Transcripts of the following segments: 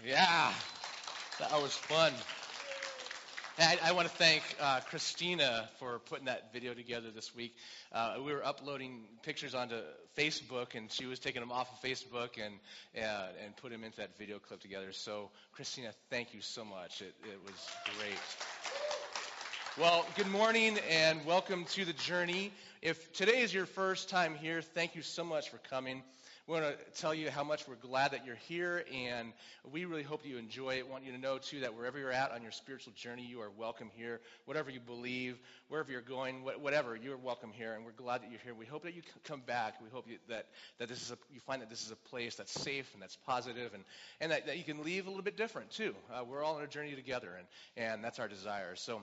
Yeah, that was fun. I want to thank Christina for putting that video together this week. We were uploading pictures onto Facebook, and she was taking them off of Facebook and put them into that video clip together. So, Christina, thank you so much. It was great. Well, good morning and welcome to the journey. If today is your first time here, thank you so much for coming. We want to tell you how much we're glad that you're here, and we really hope you enjoy it. We want you to know, too, that wherever you're at on your spiritual journey, you are welcome here. Whatever you believe, wherever you're going, whatever, you're welcome here, and we're glad that you're here. We hope that you come back. We hope that this is you find that this is a place that's safe and that's positive, and that you can leave a little bit different, too. We're all on a journey together, and that's our desire. So,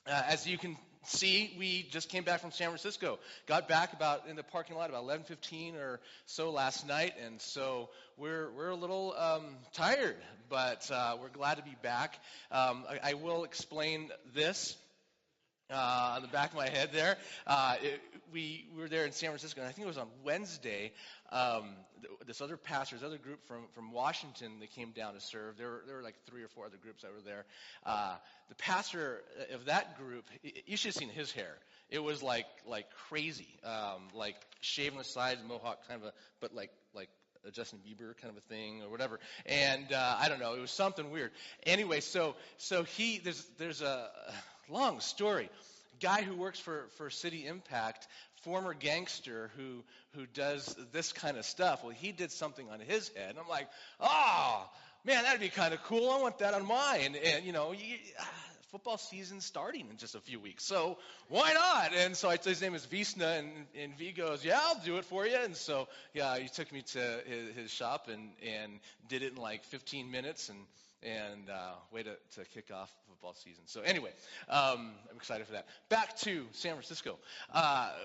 as you can see, we just came back from San Francisco. Got back in the parking lot about 11:15 or so last night, and so we're a little tired, but we're glad to be back. I will explain this. On the back of my head there. We were there in San Francisco, and I think it was on Wednesday. This other group from Washington, they came down to serve. There were like 3 or 4 other groups that were there. The pastor of that group, you should have seen his hair. It was like crazy, like shaving the sides, mohawk kind of but like a Justin Bieber kind of a thing or whatever. And I don't know, it was something weird. Anyway, so there's a long story. Guy who works for CityImpact, former gangster who does this kind of stuff. Well, he did something on his head, and I'm like, oh man, that'd be kind of cool. I want that on mine. And football season's starting in just a few weeks, so why not? And so his name is Visna, and V goes, yeah, I'll do it for you. And so yeah, he took me to his shop and did it in like 15 minutes and way to kick off football season. So anyway, I'm excited for that. Back to San Francisco.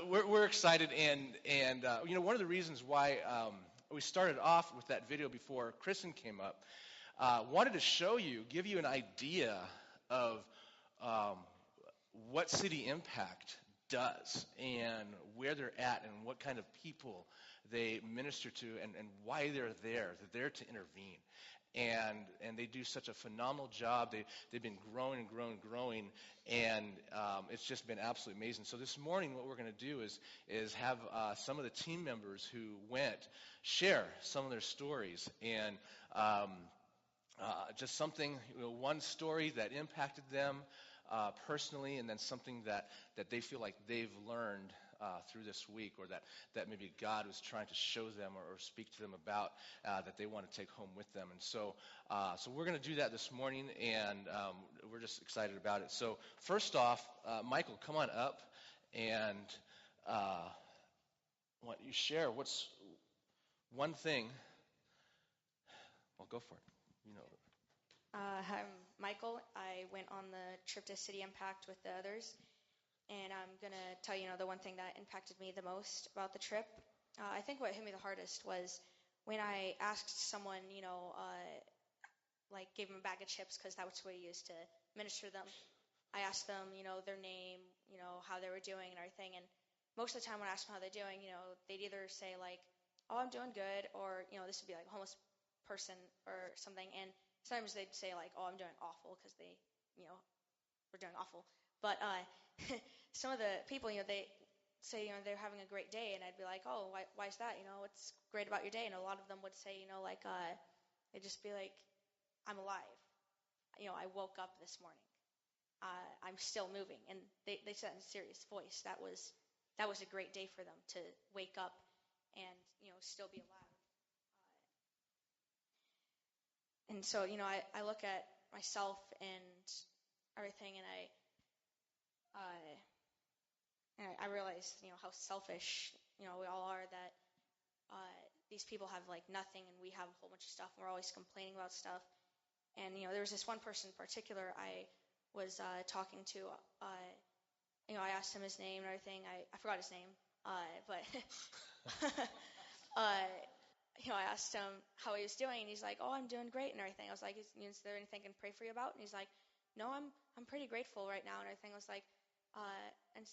We're excited, and one of the reasons why we started off with that video before Kristen came up, wanted to give you an idea of what CityImpact does and where they're at and what kind of people they minister to and why they're there. They're there to intervene. And they do such a phenomenal job. They've been growing and growing, and it's just been absolutely amazing. So this morning, what we're going to do is have some of the team members who went share some of their stories, and just something, one story that impacted them personally, and then something that they feel like they've learned through this week, or that maybe God was trying to show them or speak to them about that they want to take home with them. And so we're going to do that this morning, and we're just excited about it. So first off, Michael, come on up, and why don't you share what's one thing? Well, go for it. Hi, I'm Michael. I went on the trip to CityImpact with the others. And I'm going to tell you, the one thing that impacted me the most about the trip. I think what hit me the hardest was when I asked someone, gave them a bag of chips because that was what we used to minister to them. I asked them, their name, how they were doing and everything. And most of the time when I asked them how they're doing, they'd either say like, oh, I'm doing good, or, this would be like a homeless person or something. And sometimes they'd say like, oh, I'm doing awful because they, were doing awful. But some of the people, they say, they're having a great day, and I'd be like, oh, why is that? What's great about your day? And a lot of them would say, they'd just be like, I'm alive. I woke up this morning. I'm still moving. And they said that in a serious voice. That was a great day for them to wake up and, still be alive. And so, I look at myself and everything, and I realize, how selfish, we all are, that these people have like nothing and we have a whole bunch of stuff, and we're always complaining about stuff. And, there was this one person in particular I was talking to. I asked him his name and everything. I forgot his name, but I asked him how he was doing, and he's like, oh, I'm doing great and everything. I was like, is there anything I can pray for you about? And he's like, no, I'm pretty grateful right now and everything. I was like, and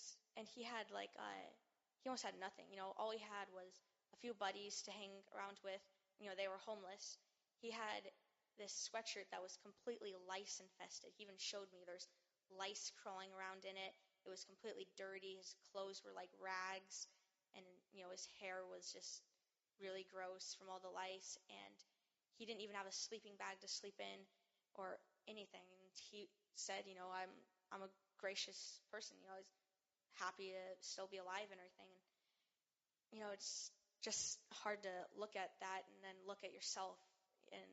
he had like, he almost had nothing. All he had was a few buddies to hang around with. They were homeless. He had this sweatshirt that was completely lice infested. He even showed me there's lice crawling around in it. It was completely dirty. His clothes were like rags, and his hair was just really gross from all the lice. And he didn't even have a sleeping bag to sleep in or anything. And he said, I'm a gracious person. I was happy to still be alive and everything. And it's just hard to look at that and then look at yourself and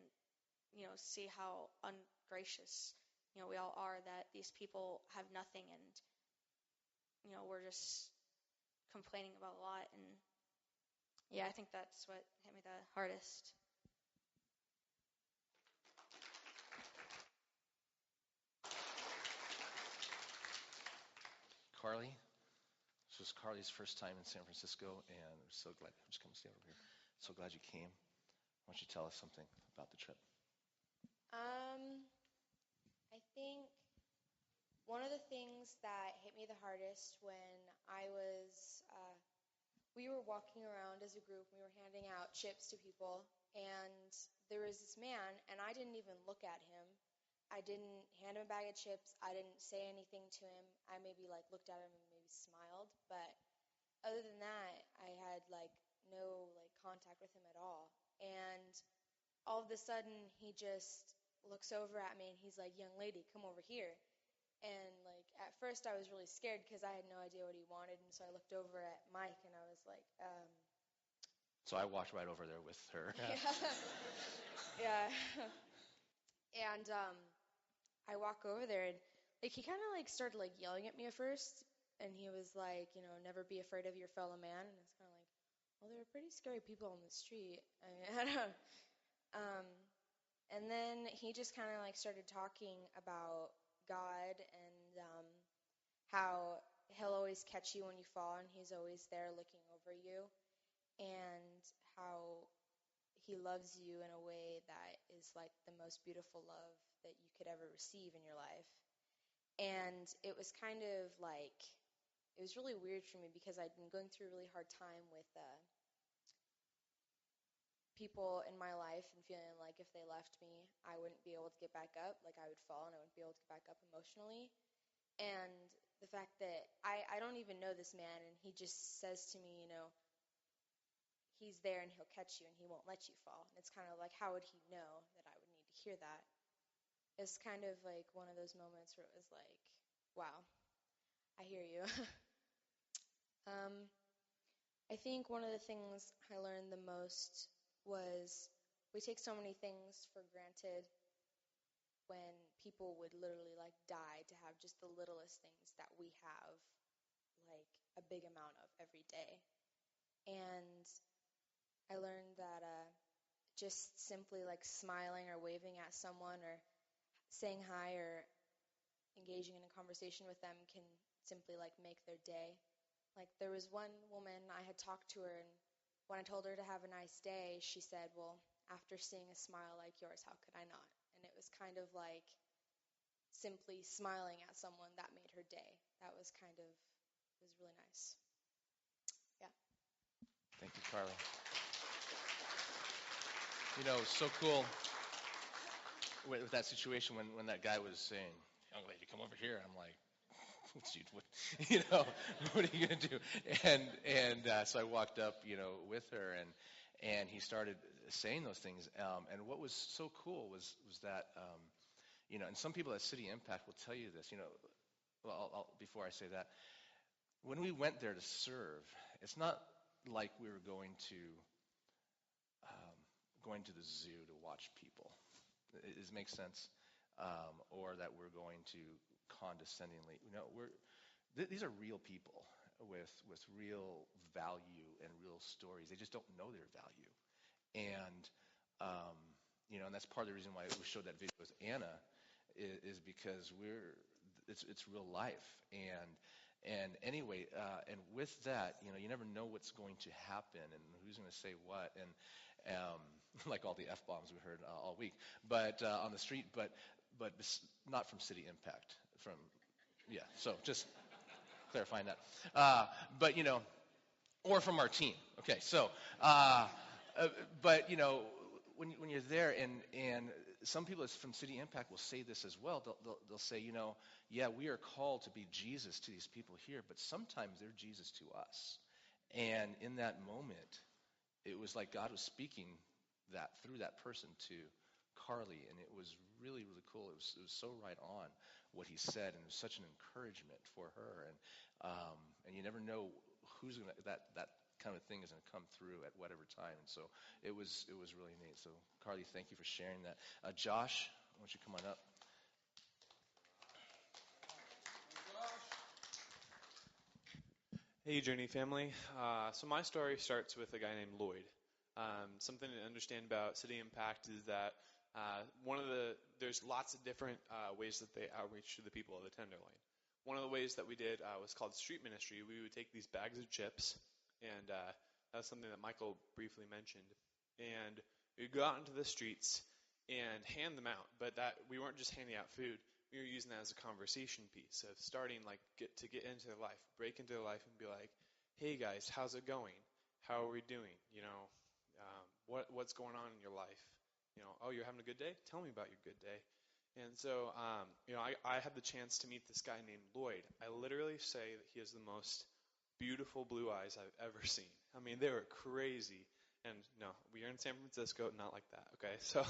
see how ungracious we all are, that these people have nothing, and we're just complaining about a lot. And yeah, I think that's what hit me the hardest. Carly, this was Carly's first time in San Francisco, and I'm so glad. Just come stay over here. So glad you came. Why don't you tell us something about the trip? I think one of the things that hit me the hardest when we were walking around as a group, we were handing out chips to people, and there was this man, and I didn't even look at him. I didn't hand him a bag of chips. I didn't say anything to him. I maybe looked at him and maybe smiled, but other than that, I had no contact with him at all. And all of a sudden, he just looks over at me and he's like, "Young lady, come over here." And at first I was really scared because I had no idea what he wanted, and so I looked over at Mike and I was like, So I walked right over there with her. Yeah. And I walk over there and he kind of started yelling at me at first, and he was like, never be afraid of your fellow man. And it's kind of like, well, there are pretty scary people on the street. And then he just kind of started talking about God and how he'll always catch you when you fall, and he's always there looking over you, and how he loves you in a way that is the most beautiful love that you could ever receive in your life. And it was kind of it was really weird for me because I'd been going through a really hard time with people in my life and feeling like if they left me, I wouldn't be able to get back up. I would fall and I wouldn't be able to get back up emotionally. And the fact that I don't even know this man, and he just says to me, he's there and he'll catch you and he won't let you fall. And it's kind of how would he know that I would need to hear that? It's kind of one of those moments where it was wow, I hear you. I think one of the things I learned the most was we take so many things for granted when people would literally die to have just the littlest things that we have a big amount of every day. And I learned that just simply smiling or waving at someone or saying hi or engaging in a conversation with them can simply make their day. There was one woman, I had talked to her, and when I told her to have a nice day, she said, well, after seeing a smile like yours, how could I not? And it was kind of simply smiling at someone that made her day. That was it was really nice. Yeah. Thank you, Carly. So cool with that situation when that guy was saying, "Young lady, come over here." I'm like, what are you gonna do? And so I walked up, with her, and he started saying those things. And what was so cool was that, and some people at CityImpact will tell you this. Well, before I say that, when we went there to serve, it's not like we were going to the zoo to watch people. Does it make sense? Or that we're going to condescendingly. These are real people with real value and real stories. They just don't know their value. And and that's part of the reason why we showed that video with Anna is because it's real life. And anyway, and with that, you never know what's going to happen and who's going to say what, and like all the F-bombs we heard all week, but on the street, but not from CityImpact. So just clarifying that. But or from our team. Okay, so but when you're there and some people from City Impact will say this as well. They'll say, yeah, we are called to be Jesus to these people here, but sometimes they're Jesus to us. And in that moment, it was like God was speaking that through that person to Carly, and it was really, really cool. It was so right on what he said, and it was such an encouragement for her. And you never know who's gonna that kind of thing is going to come through at whatever time. And so it was really neat. So Carly, thank you for sharing that. Josh, why don't you come on up? Hey, Journey family. So my story starts with a guy named Lloyd. Something to understand about City Impact is that there's lots of different ways that they outreach to the people of the Tenderloin. One of the ways that we did was called street ministry. We would take these bags of chips, and that's something that Michael briefly mentioned. And we'd go out into the streets and hand them out. But that we weren't just handing out food. We were using that as a conversation piece of starting to get into their life, break into their life, and be like, "Hey guys, how's it going? How are we doing? What's going on in your life? Oh, you're having a good day? Tell me about your good day." And so, I had the chance to meet this guy named Lloyd. I literally say that he has the most beautiful blue eyes I've ever seen. I mean, they were crazy. And no, we are in San Francisco, not like that. Okay, so,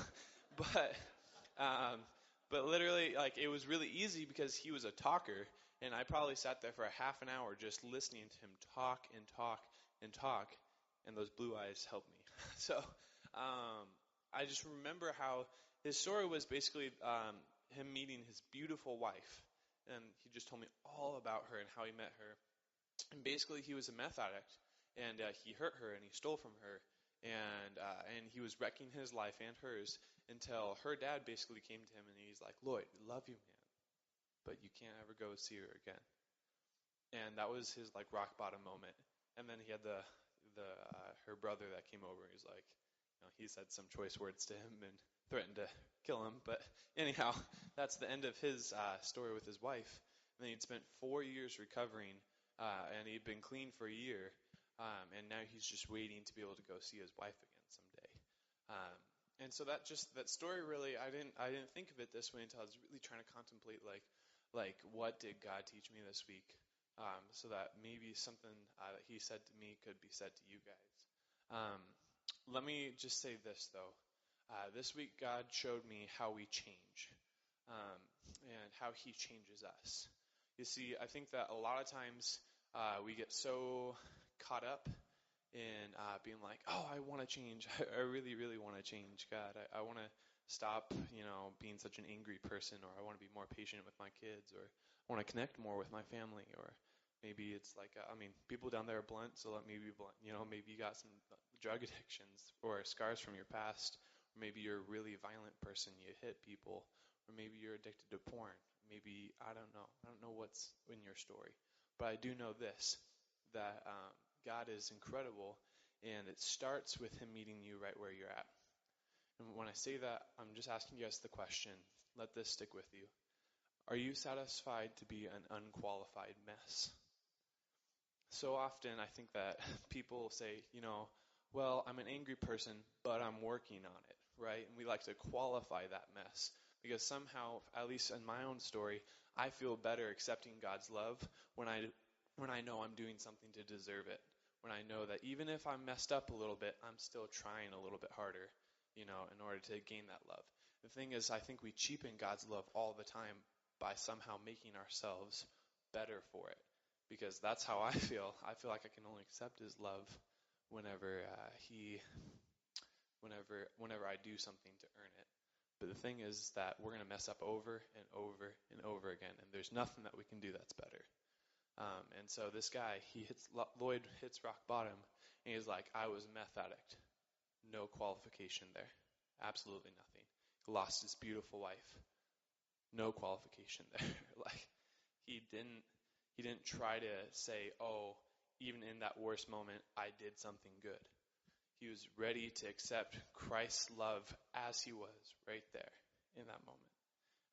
but literally, it was really easy because he was a talker, and I probably sat there for a half an hour just listening to him talk and talk and talk, and those blue eyes helped me. So, I just remember how his story was basically him meeting his beautiful wife, and he just told me all about her and how he met her. And basically, he was a meth addict, and he hurt her and he stole from her, and he was wrecking his life and hers until her dad basically came to him and he's like, "Lloyd, I love you, man, but you can't ever go see her again." And that was his rock bottom moment. And then he had her brother that came over. He's like, he said some choice words to him and threatened to kill him. But anyhow, that's the end of his story with his wife. And then he'd spent 4 years recovering, and he'd been clean for a year. And now he's just waiting to be able to go see his wife again someday. And so that story really, I didn't think of it this way until I was really trying to contemplate what did God teach me this week, so that maybe something that He said to me could be said to you guys. Let me just say this though. This week God showed me how we change, and how He changes us. You see, I think that a lot of times we get so caught up in being like, "Oh, I want to change. I really, really want to change, God. I want to stop, being such an angry person, or I want to be more patient with my kids, or I want to connect more with my family." Or maybe it's people down there are blunt, so let me be blunt. Maybe you got some drug addictions or scars from your past. Or maybe you're a really violent person. You hit people. Or maybe you're addicted to porn. Maybe, I don't know. I don't know what's in your story. But I do know this, that God is incredible, and it starts with Him meeting you right where you're at. And when I say that, I'm just asking you guys the question. Let this stick with you. Are you satisfied to be an unqualified mess? So often I think that people say, well, I'm an angry person, but I'm working on it, right? And we like to qualify that mess because somehow, at least in my own story, I feel better accepting God's love when I know I'm doing something to deserve it. When I know that even if I'm messed up a little bit, I'm still trying a little bit harder, in order to gain that love. The thing is, I think we cheapen God's love all the time by somehow making ourselves better for it. Because that's how I feel. I feel like I can only accept His love whenever I do something to earn it. But the thing is that we're going to mess up over and over and over again, and there's nothing that we can do that's better. And so this guy, Lloyd hits rock bottom, and he's like, "I was a meth addict. No qualification there. Absolutely nothing. He lost his beautiful wife. No qualification there." He didn't try to say, "Oh, even in that worst moment, I did something good." He was ready to accept Christ's love as He was right there in that moment.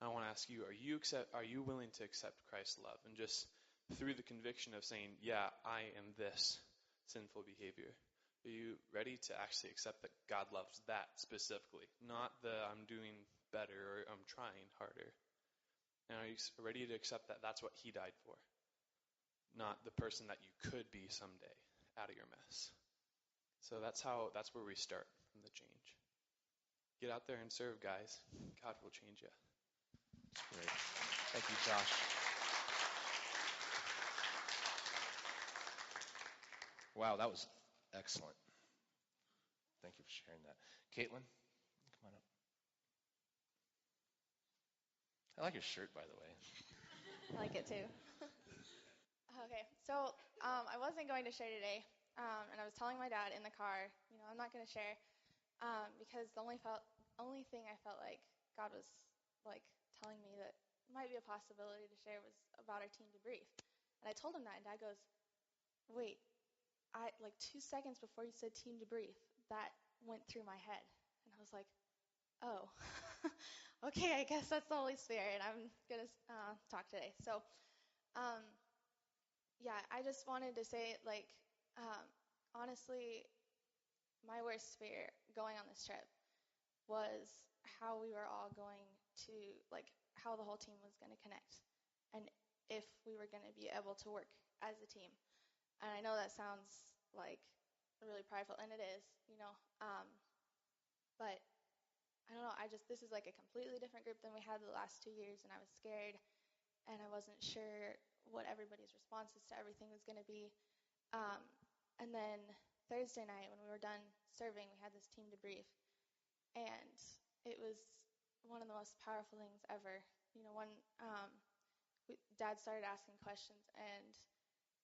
I want to ask you, are you willing to accept Christ's love? And just through the conviction of saying, "Yeah, I am this sinful behavior." Are you ready to actually accept that God loves that specifically? Not the I'm doing better or I'm trying harder. And are you ready to accept that that's what he died for? Not the person that you could be someday out of your mess. So that's where we start from the change. Get out there and serve, guys. God will change you. That's great. Thank you, Josh. Wow, that was excellent. Thank you for sharing that. Caitlin, come on up. I like your shirt, by the way. I like it too. Okay, so I wasn't going to share today, and I was telling my dad in the car, I'm not going to share because the only thing I felt like God was like telling me that might be a possibility to share was about our team debrief. And I told him that, and Dad goes, "Wait, I like 2 seconds before you said team debrief, that went through my head," and I was like, "Oh, okay, I guess that's the Holy Spirit. I'm gonna talk today." So. Yeah, I just wanted to say, honestly, my worst fear going on this trip was how we were all going to, how the whole team was going to connect and if we were going to be able to work as a team. And I know that sounds like really prideful, and it is, but I don't know, this is like a completely different group than we had the last 2 years, and I was scared, and I wasn't sure what everybody's responses to everything was going to be. And then Thursday night when we were done serving, we had this team debrief, and it was one of the most powerful things ever. When Dad started asking questions and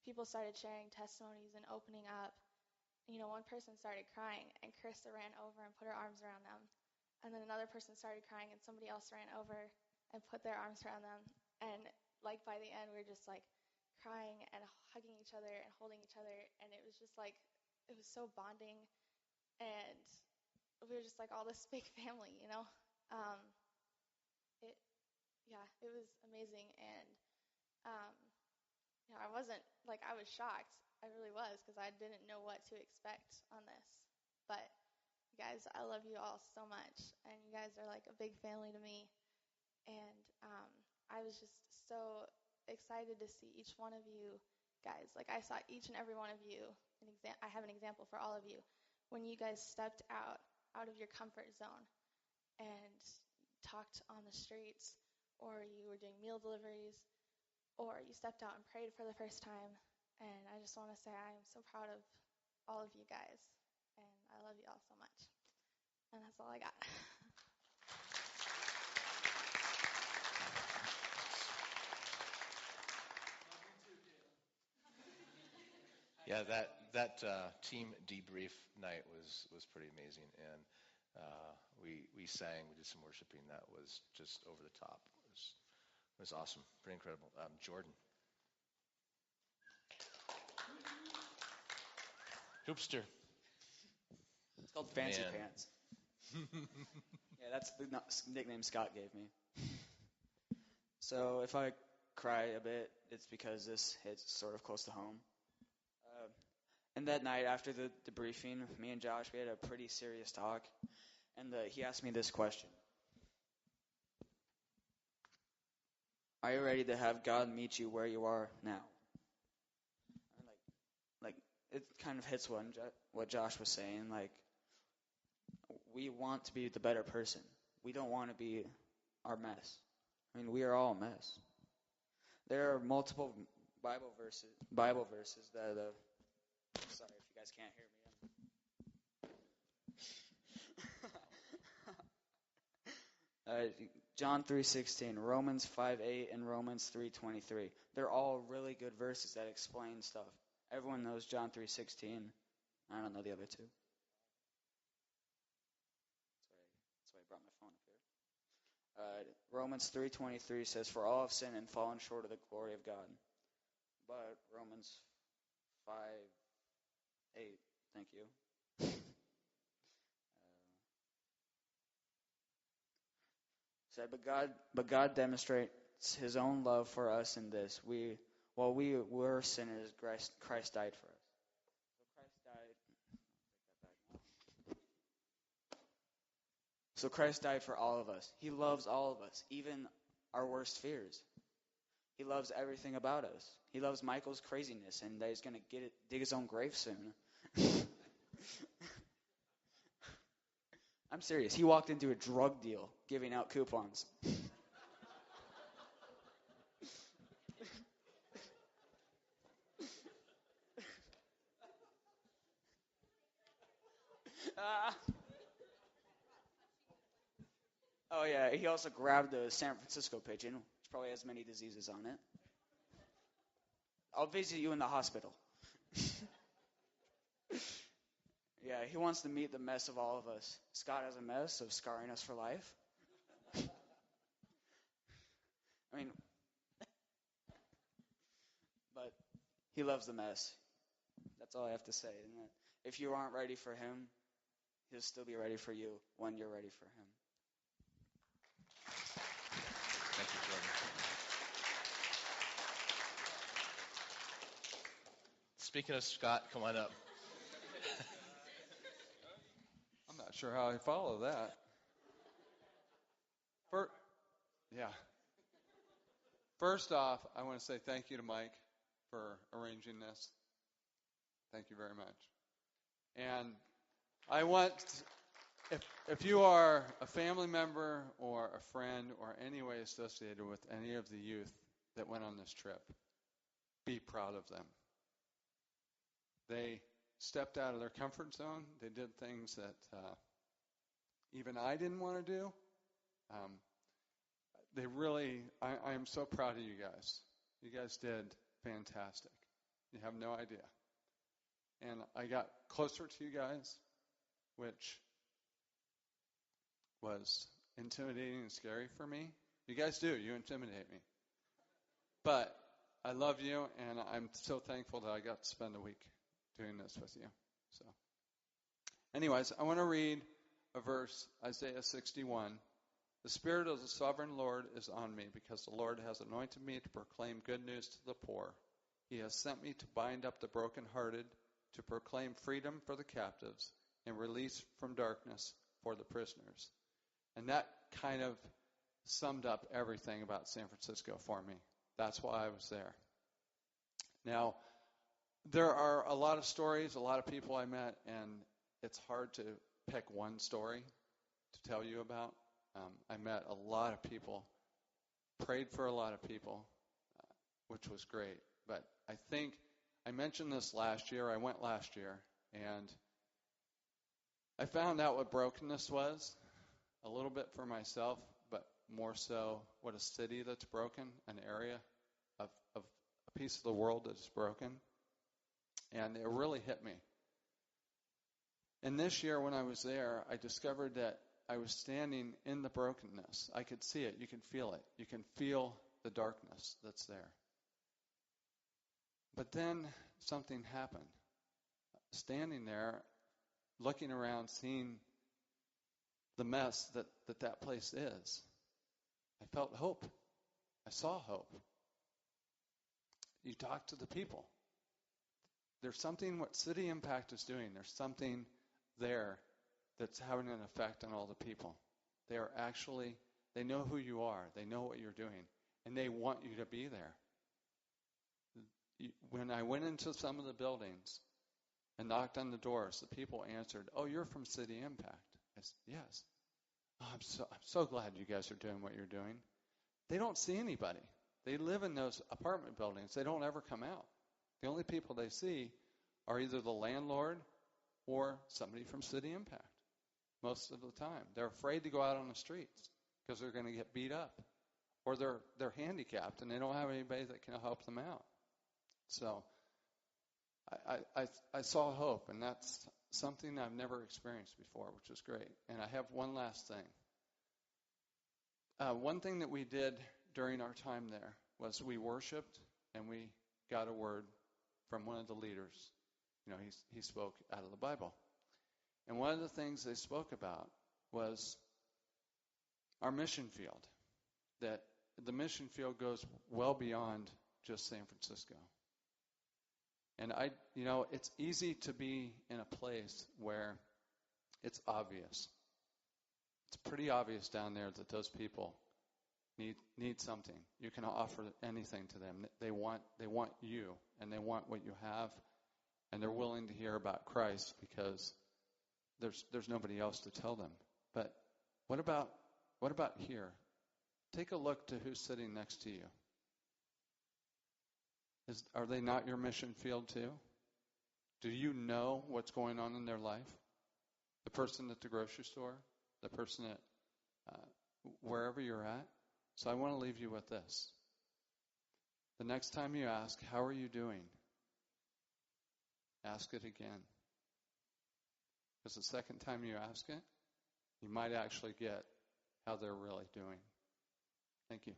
people started sharing testimonies and opening up, one person started crying and Krista ran over and put her arms around them. And then another person started crying and somebody else ran over and put their arms around them. And by the end, we were just crying and hugging each other and holding each other, and it was just it was so bonding, and we were just all this big family, it was amazing, and I wasn't I was shocked, I really was, because I didn't know what to expect on this, but you guys, I love you all so much, and you guys are a big family to me, and I was just so excited to see each one of you guys. I saw each and every one of you. I have an example for all of you. When you guys stepped out of your comfort zone and talked on the streets, or you were doing meal deliveries, or you stepped out and prayed for the first time. And I just want to say I am so proud of all of you guys, and I love you all so much. And that's all I got. Yeah, that team debrief night was pretty amazing, and we sang, we did some worshiping that was just over the top. It was awesome, pretty incredible. Jordan, Hoopster. It's called Fancy Man. Pants. Yeah, that's the nickname Scott gave me. So if I cry a bit, it's because this hits sort of close to home. And that night after the debriefing, me and Josh, we had a pretty serious talk, and he asked me this question. Are you ready to have God meet you where you are now? And it kind of hits what Josh was saying. We want to be the better person. We don't want to be our mess. I mean, we are all a mess. There are multiple Bible verses that. Sorry if you guys can't hear me. John 3:16, Romans 5:8, and Romans 3:23. They're all really good verses that explain stuff. Everyone knows John 3:16. I don't know the other two. That's why I brought my phone up here. Romans 3:23 says, "For all have sinned and fallen short of the glory of God." But Romans 5:8, thank you. Said, but God demonstrates His own love for us in this: while we were sinners, Christ died for us. So Christ died. So Christ died for all of us. He loves all of us, even our worst fears. He loves everything about us. He loves Michael's craziness and that he's going to dig his own grave soon. I'm serious. He walked into a drug deal giving out coupons. Oh, yeah. He also grabbed the San Francisco pigeon, which probably has many diseases on it. I'll visit you in the hospital. Yeah, he wants to meet the mess of all of us. Scott has a mess of scarring us for life. I mean, but he loves the mess. That's all I have to say. And that if you aren't ready for him, he'll still be ready for you when you're ready for him. Thank you, Jordan. Speaking of Scott, come on up. I'm not sure how I follow that. First off, I want to say thank you to Mike for arranging this. Thank you very much. And I want, if you are a family member or a friend or any way associated with any of the youth that went on this trip, be proud of them. They stepped out of their comfort zone. They did things that even I didn't want to do. They really, I am so proud of you guys. You guys did fantastic. You have no idea. And I got closer to you guys, which was intimidating and scary for me. You guys do. You intimidate me. But I love you, and I'm so thankful that I got to spend a week doing this with you. So, anyways, I want to read a verse, Isaiah 61. The Spirit of the Sovereign Lord is on me, because the Lord has anointed me to proclaim good news to the poor. He has sent me to bind up the brokenhearted, to proclaim freedom for the captives, and release from darkness for the prisoners. And that kind of summed up everything about San Francisco for me. That's why I was there. Now, there are a lot of stories, a lot of people I met, and it's hard to pick one story to tell you about. I met a lot of people, prayed for a lot of people, which was great. But I think I mentioned this last year. I went last year, and I found out what brokenness was a little bit for myself, but more so what a city that's broken, an area of a piece of the world that's broken. And it really hit me. And this year when I was there, I discovered that I was standing in the brokenness. I could see it. You can feel it. You can feel the darkness that's there. But then something happened. Standing there, looking around, seeing the mess that place is, I felt hope. I saw hope. You talk to the people. There's something what CityImpact is doing. There's something there that's having an effect on all the people. They are actually, they know who you are. They know what you're doing. And they want you to be there. When I went into some of the buildings and knocked on the doors, the people answered, "Oh, you're from CityImpact." I said, "Yes." "Oh, I'm so glad you guys are doing what you're doing." They don't see anybody. They live in those apartment buildings. They don't ever come out. The only people they see are either the landlord or somebody from CityImpact. Most of the time. They're afraid to go out on the streets because they're going to get beat up. Or they're handicapped and they don't have anybody that can help them out. So I saw hope, and that's something I've never experienced before, which is great. And I have one last thing. One thing that we did during our time there was we worshiped and we got a word from one of the leaders. You know, he spoke out of the Bible. And one of the things they spoke about was our mission field, that the mission field goes well beyond just San Francisco. And it's easy to be in a place where it's obvious. It's pretty obvious down there that those people need something. You can offer anything to them. They want you, and they want what you have, and they're willing to hear about Christ because there's nobody else to tell them. But what about here? Take a look to who's sitting next to you. Are they not your mission field too? Do you know what's going on in their life? The person at the grocery store, the person at wherever you're at. So I want to leave you with this. The next time you ask, how are you doing? Ask it again. Because the second time you ask it, you might actually get how they're really doing. Thank you.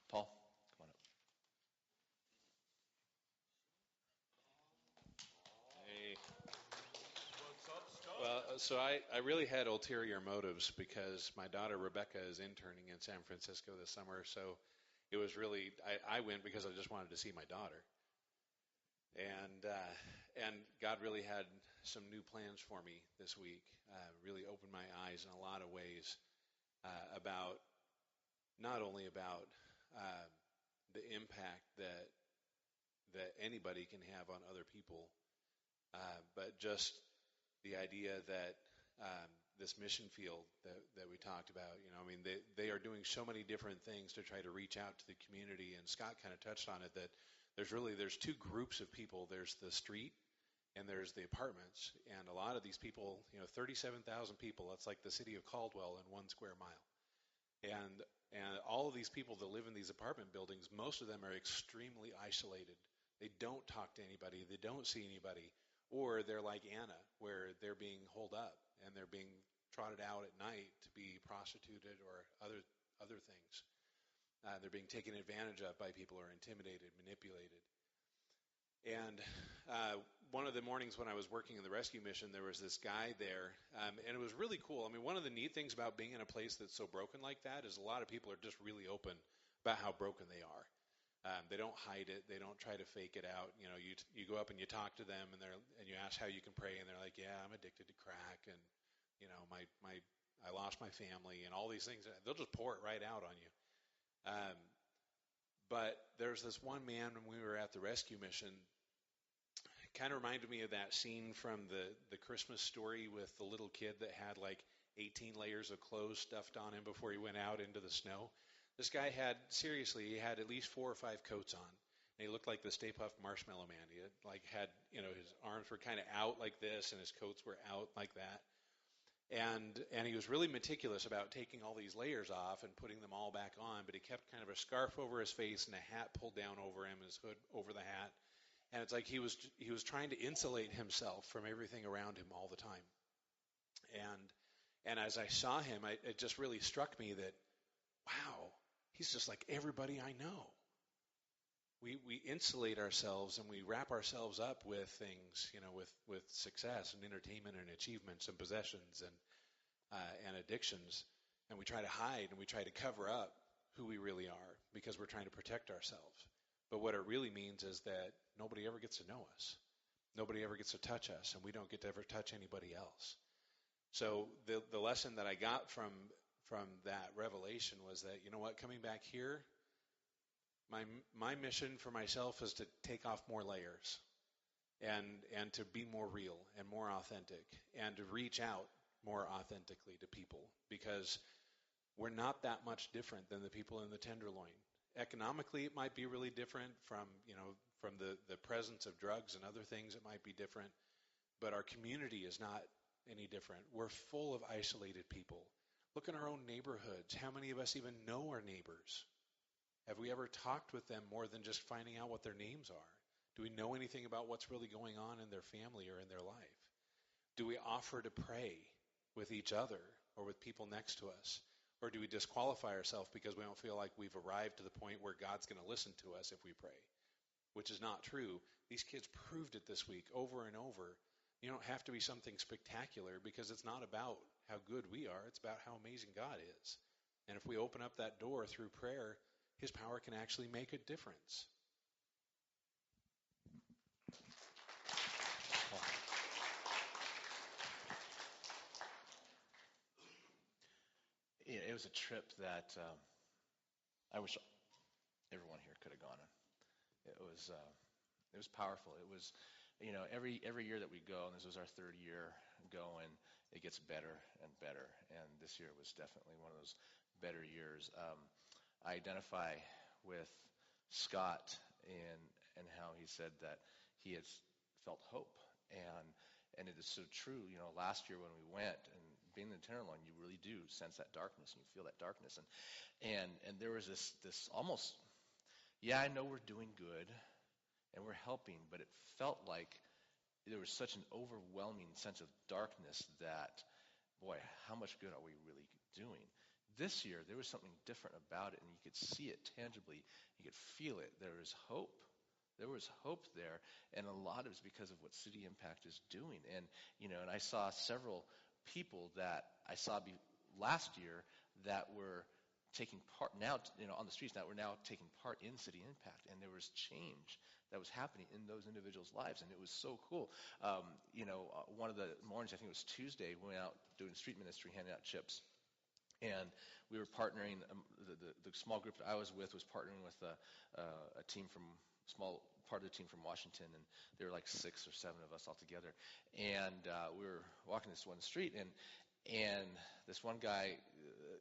Paul, come on up. Hey. Well, so I really had ulterior motives because my daughter Rebecca is interning in San Francisco this summer. So it was really, I went because I just wanted to see my daughter. And God really had some new plans for me this week. Really opened my eyes in a lot of ways about not only about the impact that anybody can have on other people, but just the idea that this mission field that we talked about, I mean, they are doing so many different things to try to reach out to the community. And Scott kind of touched on it, that there's two groups of people. There's the street and there's the apartments. And a lot of these people, 37,000 people, that's like the city of Caldwell in 1 square mile. And all of these people that live in these apartment buildings, most of them are extremely isolated. They don't talk to anybody. They don't see anybody. Or they're like Anna, where they're being holed up and they're being trotted out at night to be prostituted or other things. They're being taken advantage of by people who are intimidated, manipulated. And one of the mornings when I was working in the rescue mission, there was this guy there, and it was really cool. I mean, one of the neat things about being in a place that's so broken like that is a lot of people are just really open about how broken they are. They don't hide it. They don't try to fake it out. You go up and you talk to them, and you ask how you can pray, and they're like, "Yeah, I'm addicted to crack, and I lost my family, and all these things." They'll just pour it right out on you. But there's this one man when we were at the rescue mission. It kind of reminded me of that scene from the Christmas Story with the little kid that had like 18 layers of clothes stuffed on him before he went out into the snow. This guy had at least 4 or 5 coats on. And he looked like the Stay Puft Marshmallow Man. He had his arms were kind of out like this, and his coats were out like that. And he was really meticulous about taking all these layers off and putting them all back on, but he kept kind of a scarf over his face and a hat pulled down over him, his hood over the hat. And it's like he was trying to insulate himself from everything around him all the time. And as I saw him, it just really struck me that, wow, he's just like everybody I know. We insulate ourselves and we wrap ourselves up with things, with success and entertainment and achievements and possessions and addictions, and we try to hide and we try to cover up who we really are because we're trying to protect ourselves. But what it really means is that nobody ever gets to know us. Nobody ever gets to touch us, and we don't get to ever touch anybody else. So the lesson that I got from that revelation was that, coming back here, my mission for myself is to take off more layers and to be more real and more authentic and to reach out more authentically to people, because we're not that much different than the people in the Tenderloin. Economically, it might be really different from the presence of drugs and other things. It might be different, but our community is not any different. We're full of isolated people. Look in our own neighborhoods. How many of us even know our neighbors? Have we ever talked with them more than just finding out what their names are? Do we know anything about what's really going on in their family or in their life? Do we offer to pray with each other or with people next to us? Or do we disqualify ourselves because we don't feel like we've arrived to the point where God's going to listen to us if we pray? Which is not true. These kids proved it this week over and over. You don't have to be something spectacular, because it's not about how good we are. It's about how amazing God is. And if we open up that door through prayer, His power can actually make a difference. it was a trip that I wish everyone here could have gone on. It was powerful. It was, every year that we go, and this was our third year going, it gets better and better. And this year was definitely one of those better years. I identify with Scott and how he said that he has felt hope, and it is so true. Last year when we went and being in the Tenderloin, you really do sense that darkness, and you feel that darkness, and there was this almost, yeah, I know we're doing good and we're helping, but it felt like there was such an overwhelming sense of darkness that, boy, how much good are we really doing? This year, there was something different about it, and you could see it tangibly. You could feel it. There was hope. There was hope there, and a lot of it's because of what City Impact is doing. And I saw several people that I saw last year that were taking part now, on the streets, that were now taking part in City Impact, and there was change that was happening in those individuals' lives, and it was so cool. One of the mornings, I think it was Tuesday, we went out doing street ministry, handing out chips. And we were partnering, the small group that I was with was partnering with a team from, small part of the team from Washington, and there were like 6 or 7 of us all together. And we were walking this one street, and this one guy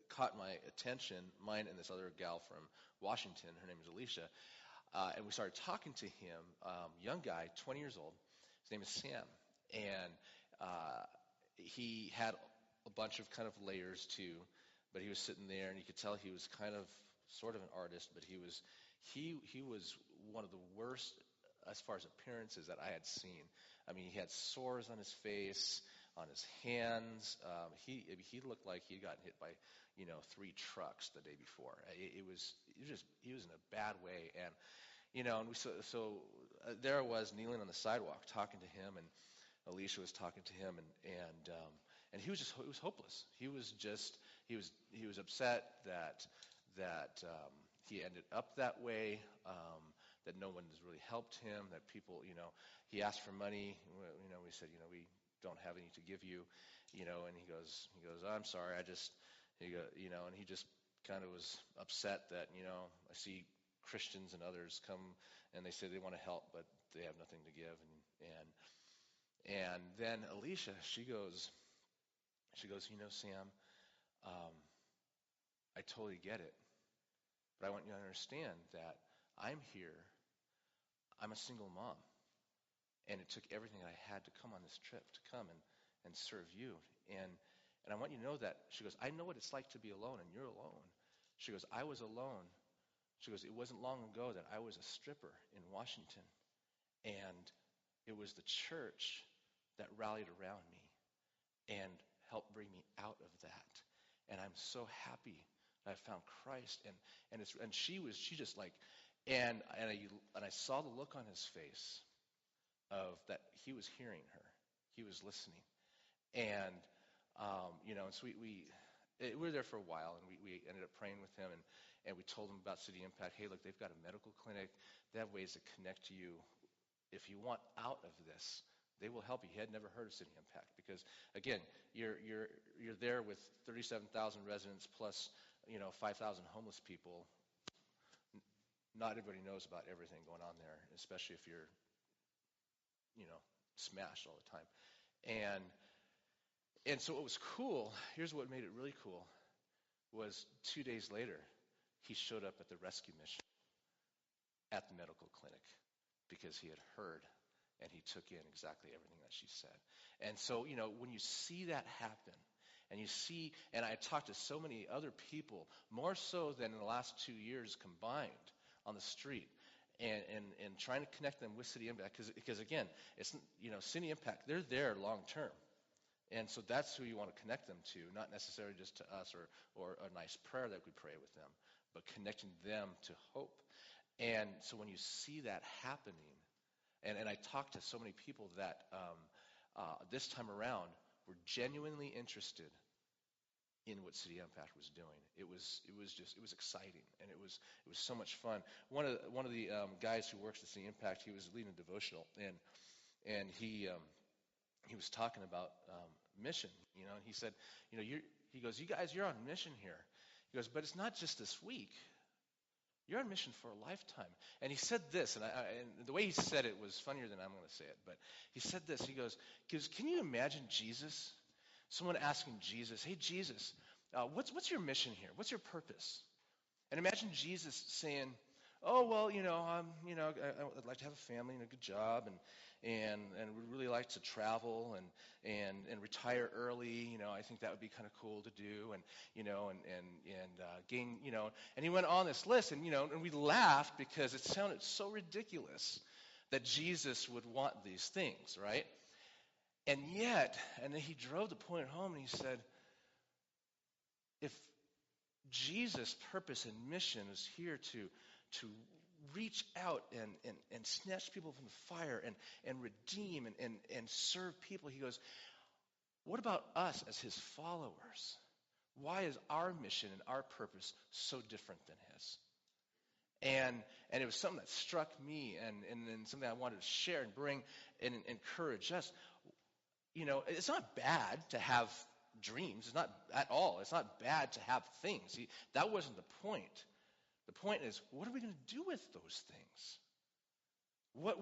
caught my attention, mine and this other gal from Washington, her name is Alicia, and we started talking to him, young guy, 20 years old. His name is Sam, and he had a bunch of kind of layers too, but he was sitting there, and you could tell he was kind of sort of an artist, but he was one of the worst as far as appearances that I had seen. I mean, he had sores on his face, on his hands. He looked like he got hit by 3 trucks the day before. He was in a bad way, and there I was kneeling on the sidewalk talking to him, and Alicia was talking to him, and he was hopeless. He was upset that he ended up that way, that no one has really helped him, that people, he asked for money, we said, we don't have any to give you, and he goes, I'm sorry, and he just kind of was upset that, I see Christians and others come and they say they want to help, but they have nothing to give, and then Alicia, she goes, Sam, I totally get it, but I want you to understand that I'm here. I'm a single mom, and it took everything I had to come on this trip, to come and serve you. And I want you to know that, she goes, I know what it's like to be alone, and you're alone. She goes, I was alone. She goes, it wasn't long ago that I was a stripper in Washington, and it was the church that rallied around me and helped bring me out of that. And I'm so happy that I found Christ. And she just like, and I saw the look on his face of that he was hearing her, he was listening, and and so we were there for a while, and we ended up praying with him, and we told him about City Impact. Hey, look, they've got a medical clinic. They have ways to connect you. If you want out of this, they will help you. He had never heard of City Impact because, again, you're there with 37,000 residents plus 5,000 homeless people. Not everybody knows about everything going on there, especially if you're smashed all the time. And so what was cool, here's what made it really cool, was 2 days later, he showed up at the rescue mission at the medical clinic because he had heard, and he took in exactly everything that she said. And so, when you see that happen, and I talked to so many other people, more so than in the last 2 years combined on the street, and trying to connect them with City Impact, because again, it's City Impact, they're there long term, and so that's who you want to connect them to, not necessarily just to us or a nice prayer that we pray with them, but connecting them to hope. And so when you see that happening, and I talked to so many people that this time around were genuinely interested in what City Impact was doing. It was exciting, and it was so much fun. One of the guys who works at City Impact, he was leading a devotional, and he was talking about mission, and he said, he goes, you guys, you're on mission here. He goes, but it's not just this week. You're on mission for a lifetime. And he said this, and the way he said it was funnier than I'm going to say it, but he said this. He goes, can you imagine Jesus? Someone asking Jesus, hey, Jesus, what's your mission here? What's your purpose? And imagine Jesus saying, oh, well, I'd like to have a family and a good job and would really like to travel and retire early. I think that would be kind of cool to do and gain, and he went on this list and we laughed because it sounded so ridiculous that Jesus would want these things, right? And then he drove the point home and he said, if Jesus' purpose and mission is here to reach out and snatch people from the fire and redeem and serve people, he goes, what about us as his followers? Why is our mission and our purpose so different than his? And it was something that struck me and something I wanted to share and bring and encourage us. It's not bad to have dreams. It's not at all. It's not bad to have things. That wasn't the point. The point is, what are we going to do with those things?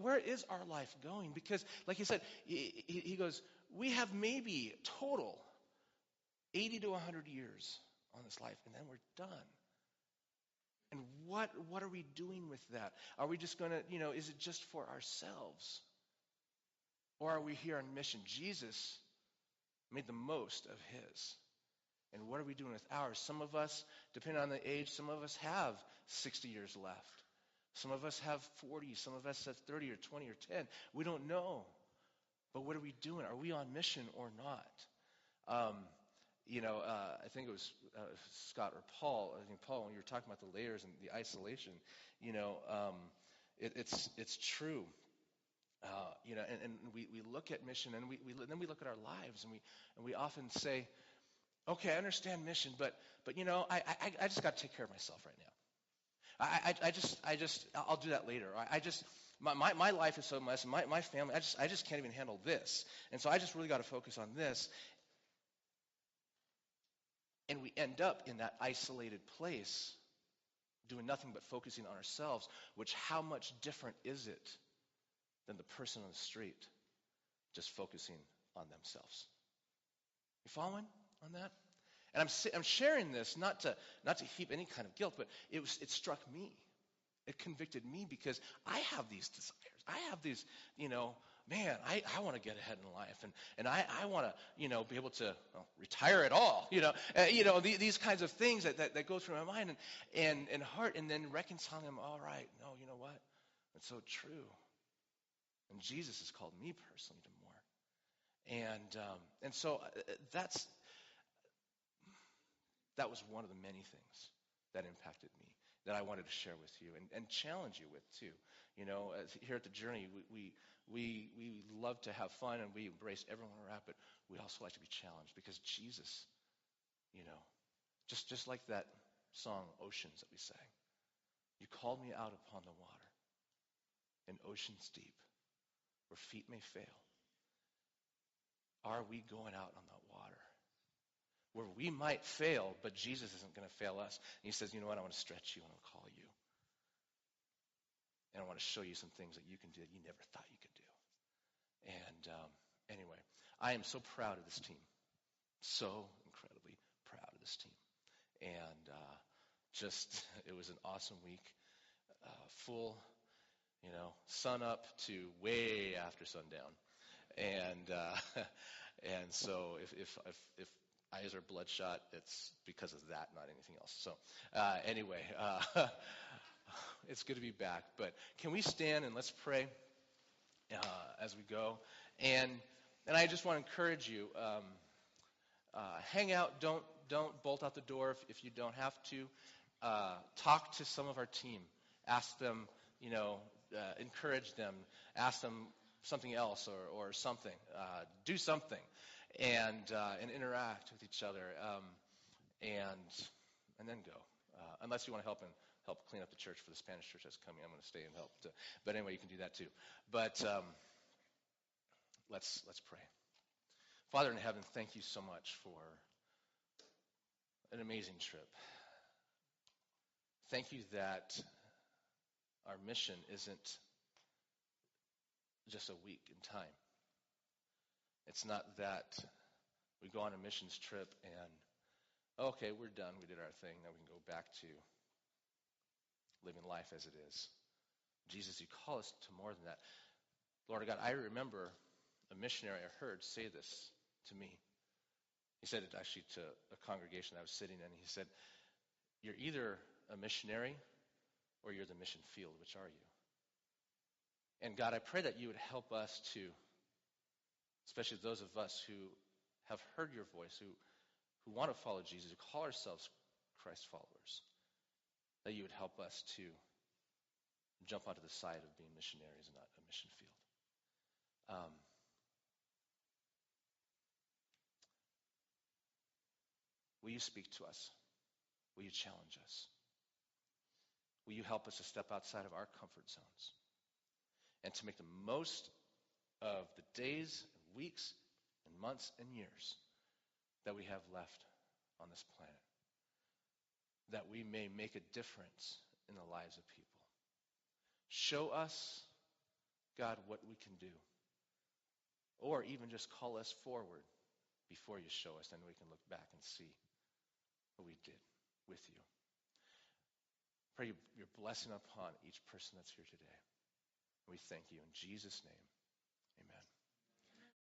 Where is our life going? Because, like he said, he goes, we have maybe total 80 to 100 years on this life, and then we're done. And what are we doing with that? Are we just going to, is it just for ourselves? Or are we here on mission? Jesus made the most of his. And what are we doing with ours? Some of us, depending on the age, some of us have 60 years left. Some of us have 40. Some of us have 30 or 20 or 10. We don't know. But what are we doing? Are we on mission or not? I think it was Scott or Paul. I think Paul, when you were talking about the layers and the isolation, it's true. And we look at mission and then we look at our lives and we often say, okay, I understand mission, but I just got to take care of myself right now. I'll do that later. My life is so messy. My family, I just can't even handle this. And so I just really got to focus on this. And we end up in that isolated place doing nothing but focusing on ourselves, which how much different is it than the person on the street just focusing on themselves? You following on that? And I'm sharing this not to heap any kind of guilt, but it struck me. It convicted me because I have these desires. I have these, I want to get ahead in life, and I want to, be able to retire at all, these kinds of things that go through my mind and heart, and then reconciling them. All right, no, you know what? It's so true. And Jesus has called me personally to more, and so that was one of the many things that impacted me that I wanted to share with you and challenge you with too. Here at the Journey, we love to have fun and we embrace everyone we're at, but we also like to be challenged because Jesus, just like that song Oceans that we sang, you called me out upon the water in oceans deep where feet may fail. Are we going out on that water where we might fail, but Jesus isn't going to fail us? And he says, you know what, I want to stretch you and I'll call you. And I want to show you some things that you can do that you never thought you could do. And anyway, I am so proud of this team. So incredibly proud of this team. And it was an awesome week. Full, sun up to way after sundown. And so if eyes are bloodshot, it's because of that, not anything else. So anyway, it's good to be back. But can we stand and let's pray as we go? And I just want to encourage you, hang out. Don't bolt out the door if you don't have to. Talk to some of our team. Ask them, encourage them. Ask them something else or something. Do something. And interact with each other, and then go. Unless you want to help clean up the church for the Spanish church that's coming, I'm going to stay and help. But anyway, you can do that too. But let's pray. Father in heaven, thank you so much for an amazing trip. Thank you that our mission isn't just a week in time. It's not that we go on a missions trip and, okay, we're done, we did our thing, now we can go back to living life as it is. Jesus, you call us to more than that. Lord God, I remember a missionary I heard say this to me. He said it actually to a congregation I was sitting in. He said, you're either a missionary or you're the mission field. Which are you? And God, I pray that you would help us to, especially those of us who have heard your voice, who want to follow Jesus, who call ourselves Christ followers, that you would help us to jump onto the side of being missionaries and not a mission field. Will you speak to us? Will you challenge us? Will you help us to step outside of our comfort zones and to make the most of the days and weeks and months and years that we have left on this planet, that we may make a difference in the lives of people. Show us, God, what we can do. Or even just call us forward before you show us, and we can look back and see what we did with you. Pray your blessing upon each person that's here today. We thank you in Jesus' name. Amen.